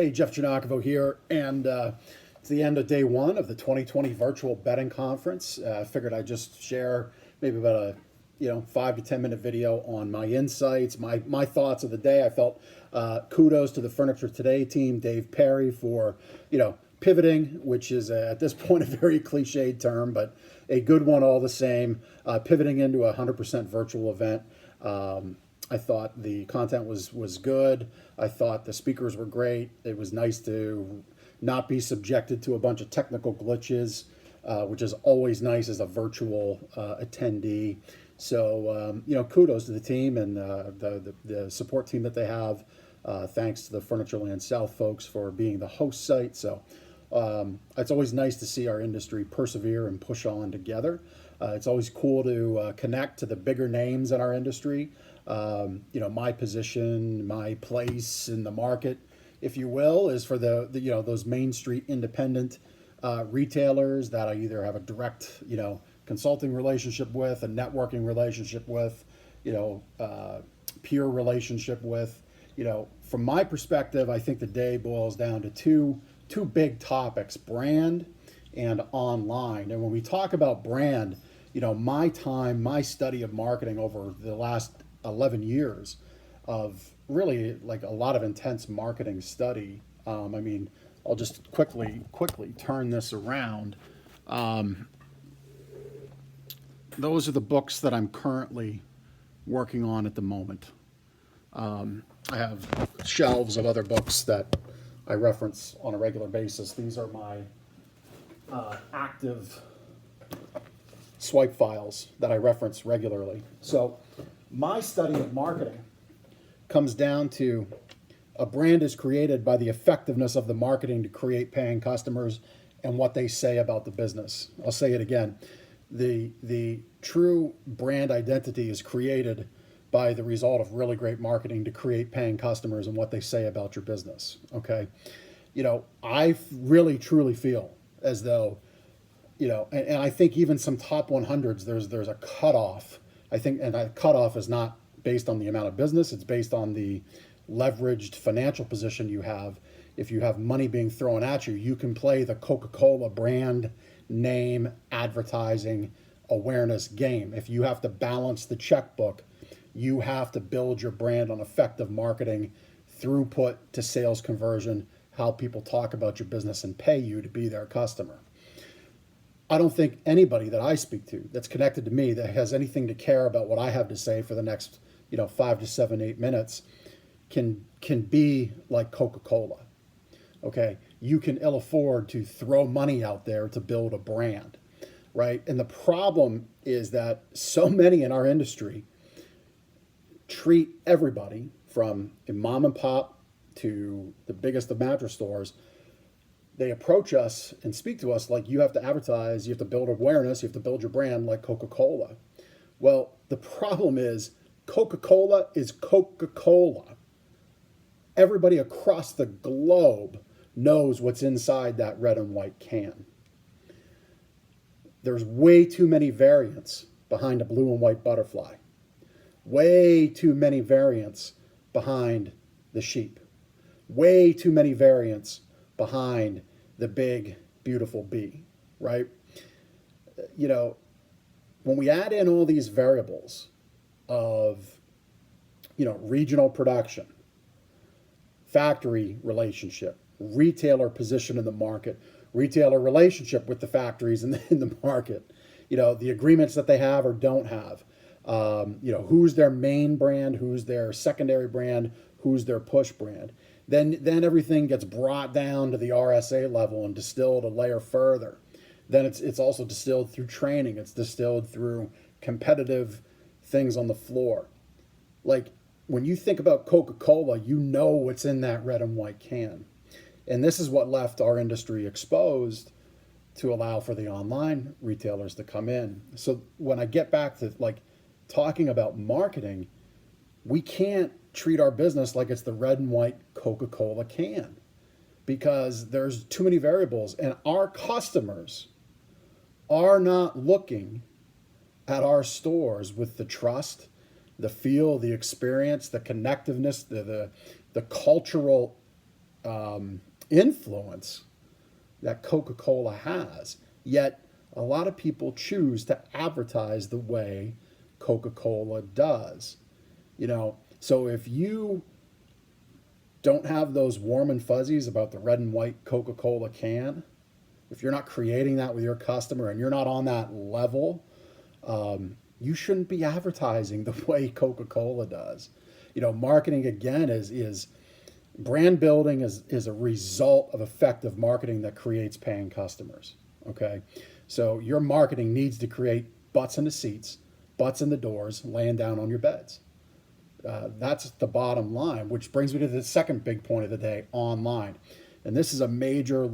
Hey, Jeff Janakovo here, and it's the end of day one of the 2020 virtual betting conference. I figured I'd just share maybe about a 5 to 10 minute video on my insights, my thoughts of the day. I felt kudos to the Furniture Today team, Dave Perry, for pivoting, which is at this point a very cliched term, but a good one all the same. Pivoting into a 100% virtual event. I thought the content was good. I thought the speakers were great. It was nice to not be subjected to a bunch of technical glitches, which is always nice as a virtual attendee. So, kudos to the team and the support team that they have. Thanks to the Furnitureland South folks for being the host site. So it's always nice to see our industry persevere and push on together. It's always cool to connect to the bigger names in our industry. My position, my place in the market, if you will, is for those Main Street independent retailers that I either have a direct consulting relationship with, a networking relationship with, peer relationship with. From my perspective, I think the day boils down to two big topics: brand and online. And when we talk about brand, my study of marketing over the last 11 years of really like a lot of intense marketing study. I'll just quickly turn this around. Those are the books that I'm currently working on at the moment. I have shelves of other books that I reference on a regular basis. These are my active swipe files that I reference regularly. So my study of marketing comes down to a brand is created by the effectiveness of the marketing to create paying customers and what they say about the business. I'll say it again. The true brand identity is created by the result of really great marketing to create paying customers and what they say about your business. Okay. I really truly feel as though, and I think even some top 100s, there's a cutoff. I think, and that cutoff is not based on the amount of business, it's based on the leveraged financial position you have. If you have money being thrown at you, you can play the Coca-Cola brand name advertising awareness game. If you have to balance the checkbook, you have to build your brand on effective marketing, throughput to sales conversion, how people talk about your business and pay you to be their customer. I don't think anybody that I speak to that's connected to me that has anything to care about what I have to say for the next 5 to 7, 8 minutes can be like Coca-Cola. Okay, you can ill afford to throw money out there to build a brand, right? And the problem is that so many in our industry treat everybody from a mom and pop to the biggest of mattress stores. They approach us and speak to us like you have to advertise, you have to build awareness, you have to build your brand like Coca-Cola. Well, the problem is Coca-Cola is Coca-Cola. Everybody across the globe knows what's inside that red and white can. There's way too many variants behind a blue and white butterfly. Way too many variants behind the sheep. Way too many variants behind the big, beautiful bee, right? When we add in all these variables of, regional production, factory relationship, retailer position in the market, retailer relationship with the factories in the market, the agreements that they have or don't have, who's their main brand, who's their secondary brand, who's their push brand. Then everything gets brought down to the RSA level and distilled a layer further. Then it's also distilled through training. It's distilled through competitive things on the floor. Like when you think about Coca-Cola, you know what's in that red and white can. And this is what left our industry exposed to allow for the online retailers to come in. So when I get back to talking about marketing, we can't treat our business like it's the red and white Coca-Cola can because there's too many variables, and our customers are not looking at our stores with the trust, the feel, the experience, the connectiveness, the cultural influence that Coca-Cola has. Yet a lot of people choose to advertise the way Coca-Cola does. So if you don't have those warm and fuzzies about the red and white Coca-Cola can, if you're not creating that with your customer and you're not on that level, you shouldn't be advertising the way Coca-Cola does. Marketing again is brand building is a result of effective marketing that creates paying customers. Okay, so your marketing needs to create butts in the seats, butts in the doors, laying down on your beds. That's the bottom line, which brings me to the second big point of the day: online. And this is a major,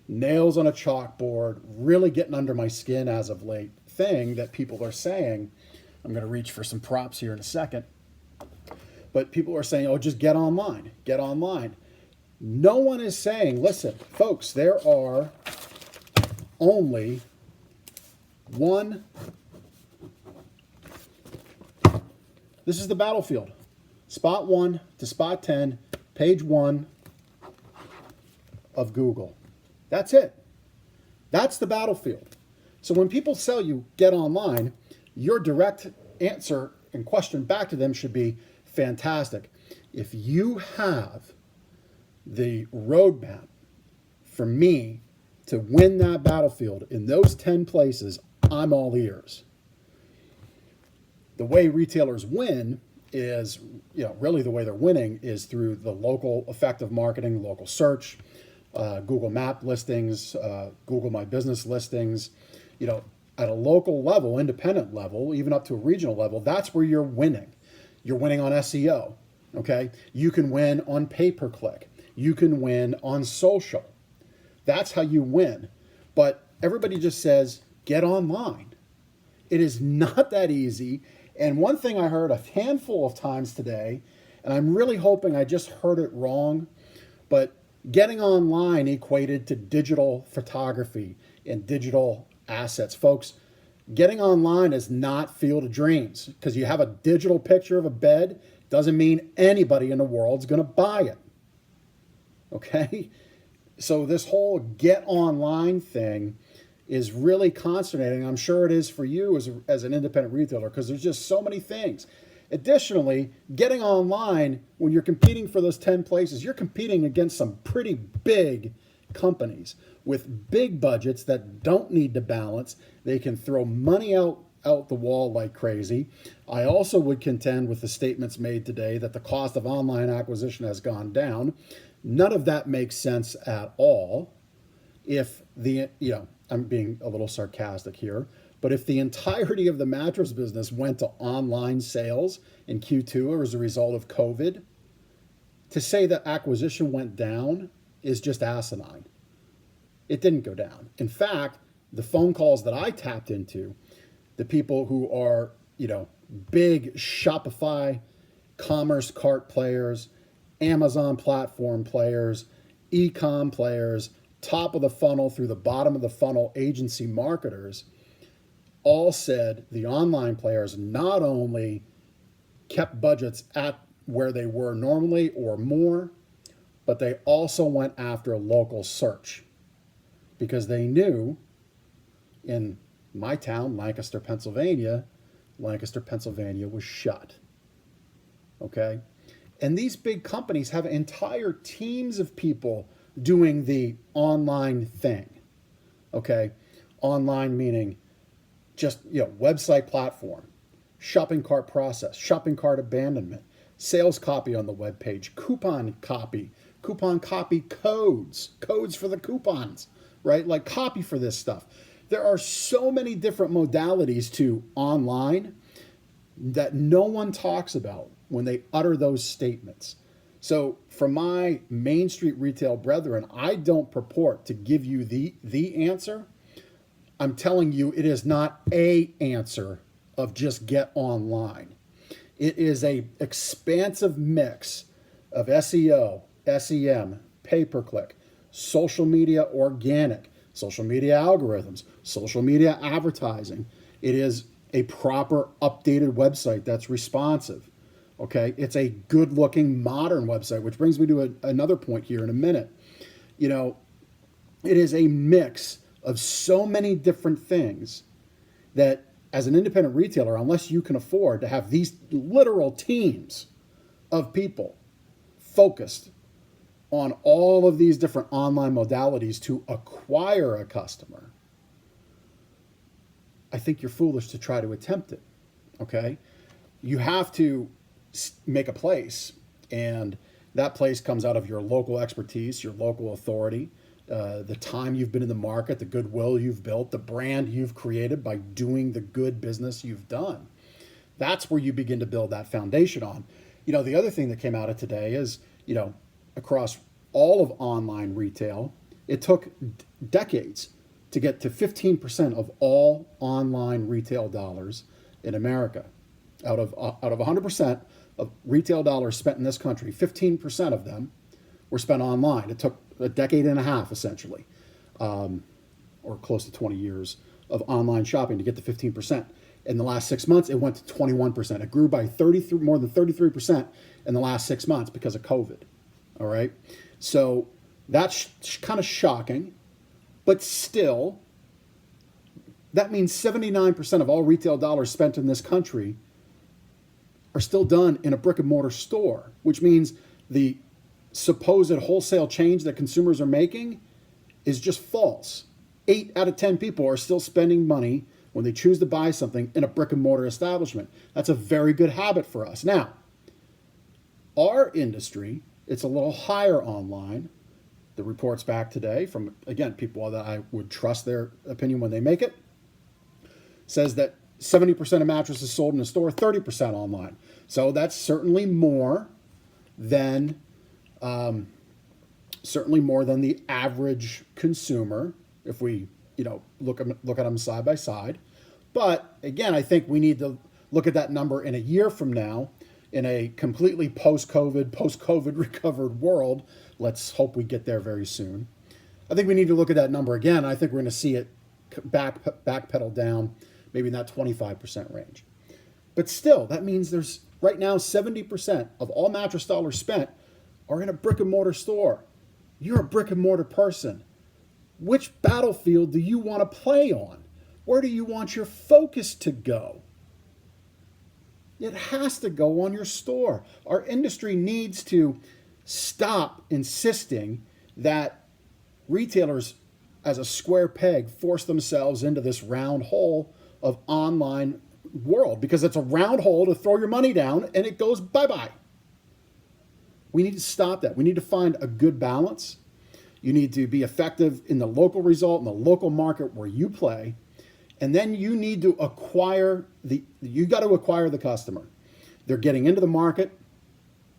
nails on a chalkboard, really getting under my skin as of late thing that people are saying. I'm going to reach for some props here in a second. But people are saying, oh, just get online, get online. No one is saying, listen, folks, there are only this is the battlefield. Spot 1 to spot 10, page 1 of Google. That's it. That's the battlefield. So when people tell you get online, your direct answer and question back to them should be, fantastic. If you have the roadmap for me to win that battlefield in those 10 places, I'm all ears. The way retailers win is, really the way they're winning is through the local effective marketing, local search, Google Map listings, Google My Business listings. At a local level, independent level, even up to a regional level, that's where you're winning. You're winning on SEO, okay? You can win on pay-per-click. You can win on social. That's how you win. But everybody just says, get online. It is not that easy. And one thing I heard a handful of times today, and I'm really hoping I just heard it wrong, but getting online equated to digital photography and digital assets. Folks, getting online is not Field of Dreams. Because you have a digital picture of a bed doesn't mean anybody in the world's going to buy it. Okay? So this whole get online thing is really consternating. I'm sure it is for you as an independent retailer, because there's just so many things. Additionally, getting online, when you're competing for those 10 places, you're competing against some pretty big companies with big budgets that don't need to balance. They can throw money out the wall like crazy. I also would contend with the statements made today that the cost of online acquisition has gone down. None of that makes sense at all. If I'm being a little sarcastic here, but if the entirety of the mattress business went to online sales in Q2 or as a result of COVID, to say that acquisition went down is just asinine. It didn't go down. In fact, the phone calls that I tapped into, the people who are, big Shopify commerce cart players, Amazon platform players, e-com players, top of the funnel through the bottom of the funnel agency marketers, all said the online players not only kept budgets at where they were normally or more, but they also went after local search because they knew in my town, Lancaster, Pennsylvania was shut. Okay? And these big companies have entire teams of people doing the online thing. Okay? Online meaning just, website platform, shopping cart process, shopping cart abandonment, sales copy on the web page, coupon copy codes for the coupons, right? Like copy for this stuff. There are so many different modalities to online that no one talks about when they utter those statements. So for my Main Street retail brethren, I don't purport to give you the answer. I'm telling you, it is not a answer of just get online. It is a expansive mix of SEO, SEM, pay-per-click, social media organic, social media algorithms, social media advertising. It is a proper updated website that's responsive. Okay, it's a good-looking modern website, which brings me to another point here in a minute. You know, it is a mix of so many different things that as an independent retailer, unless you can afford to have these literal teams of people focused on all of these different online modalities to acquire a customer, I think you're foolish to try to attempt it. Okay? You have to make a place, and that place comes out of your local expertise, your local authority, the time you've been in the market, the goodwill you've built, the brand you've created by doing the good business you've done. That's where you begin to build that foundation on. You know, the other thing that came out of today is, you know, across all of online retail, it took decades to get to 15% of all online retail dollars in America. Out of 100% of retail dollars spent in this country, 15% of them were spent online. It took a decade and a half, essentially, or close to 20 years of online shopping to get to 15%. In the last 6 months, it went to 21%. It grew by more than 33% in the last 6 months because of COVID. All right, so that's kind of shocking, but still, that means 79% of all retail dollars spent in this country are still done in a brick and mortar store, which means the supposed wholesale change that consumers are making is just false. 8 out of 10 people are still spending money when they choose to buy something in a brick and mortar establishment. That's a very good habit for us. Now, our industry, it's a little higher online. The reports back today from, again, people that I would trust their opinion when they make it, says that 70% of mattresses sold in a store, 30% online. So that's certainly more than the average consumer if we, you know, look at them side by side. But again, I think we need to look at that number in a year from now in a completely post-COVID recovered world. Let's hope we get there very soon. I think we need to look at that number again. I think we're going to see it backpedal down, maybe in that 25% range. But still, that means there's right now 70% of all mattress dollars spent are in a brick and mortar store. You're a brick and mortar person. Which battlefield do you want to play on? Where do you want your focus to go? It has to go on your store. Our industry needs to stop insisting that retailers, as a square peg, force themselves into this round hole of online world, because it's a round hole to throw your money down and it goes bye-bye. We need to stop that. We need to find a good balance. You need to be effective in the local result, in the local market where you play. And then you need to acquire the customer. They're getting into the market,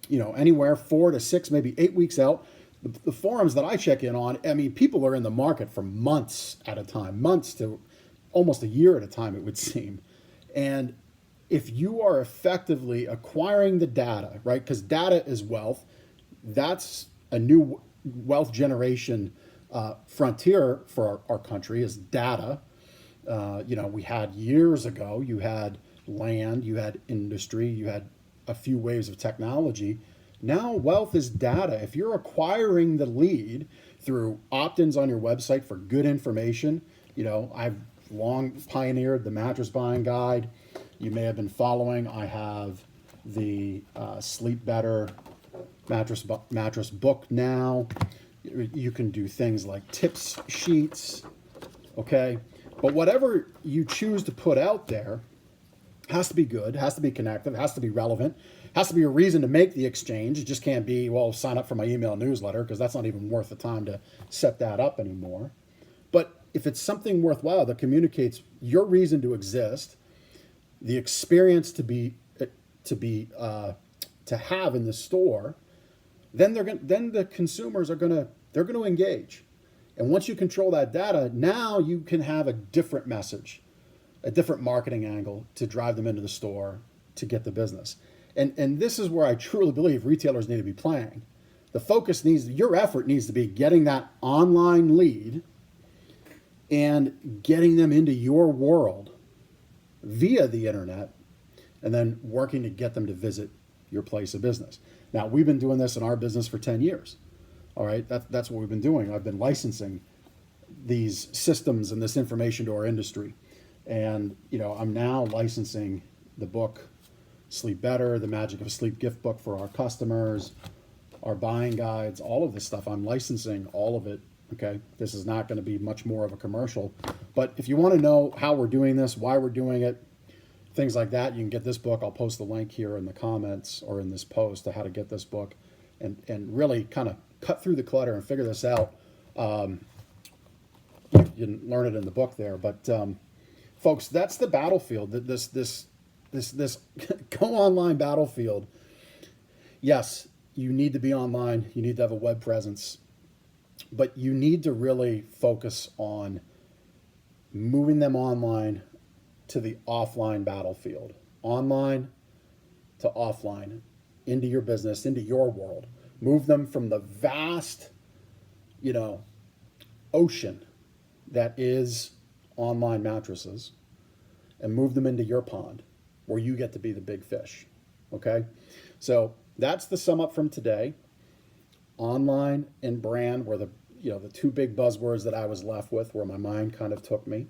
you know, anywhere 4 to 6, maybe 8 weeks out. The forums that I check in on, I mean, people are in the market for months at a time, months to almost a year at a time, it would seem. And if you are effectively acquiring the data, right, because data is wealth, that's a new wealth generation frontier for our country is data. You know, we had years ago, you had land, you had industry, you had a few waves of technology. Now wealth is data. If you're acquiring the lead through opt-ins on your website for good information, you know, I've long pioneered the mattress buying guide. You may have been following. I have the Sleep Better mattress book now. You can do things like tips sheets, okay? But whatever you choose to put out there has to be good, has to be connected, has to be relevant, has to be a reason to make the exchange. It just can't be, well, sign up for my email newsletter, because that's not even worth the time to set that up anymore. But if it's something worthwhile that communicates your reason to exist, the experience to have in the store, then the consumers are going to engage. And once you control that data, now you can have a different message, a different marketing angle to drive them into the store to get the business. And this is where I truly believe retailers need to be playing. The focus your effort needs to be getting that online lead and getting them into your world via the internet, and then working to get them to visit your place of business. Now, we've been doing this in our business for 10 years. All right, that's what we've been doing. I've been licensing these systems and this information to our industry. And, I'm now licensing the book Sleep Better, the Magic of Sleep gift book for our customers, our buying guides, all of this stuff. I'm licensing all of it. Okay, this is not going to be much more of a commercial, but if you want to know how we're doing this, why we're doing it, things like that, you can get this book. I'll post the link here in the comments or in this post to how to get this book and really kind of cut through the clutter and figure this out. You didn't learn it in the book there, but folks, that's the battlefield. This go online battlefield. Yes, you need to be online. You need to have a web presence. But you need to really focus on moving them online to the offline battlefield. Online to offline, into your business, into your world. Move them from the vast, ocean that is online mattresses and move them into your pond where you get to be the big fish. Okay? So that's the sum up from today. Online and brand were the two big buzzwords that I was left with, where my mind kind of took me.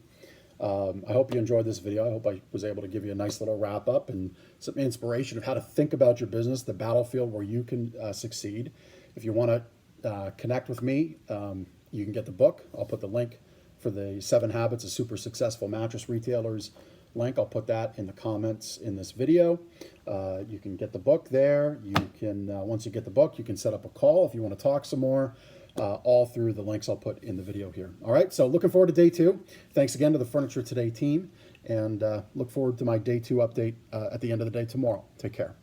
I hope you enjoyed this video. I hope I was able to give you a nice little wrap up and some inspiration of how to think about your business, the battlefield where you can succeed. If you want to connect with me, you can get the book. I'll put the link for the 7 Habits of Super Successful Mattress Retailers link. I'll put that in the comments in this video. You can get the book there. You can, once you get the book, you can set up a call if you want to talk some more, all through the links I'll put in the video here. All right, so looking forward to day 2. Thanks again to the Furniture Today team, and look forward to my day 2 update at the end of the day tomorrow. Take care.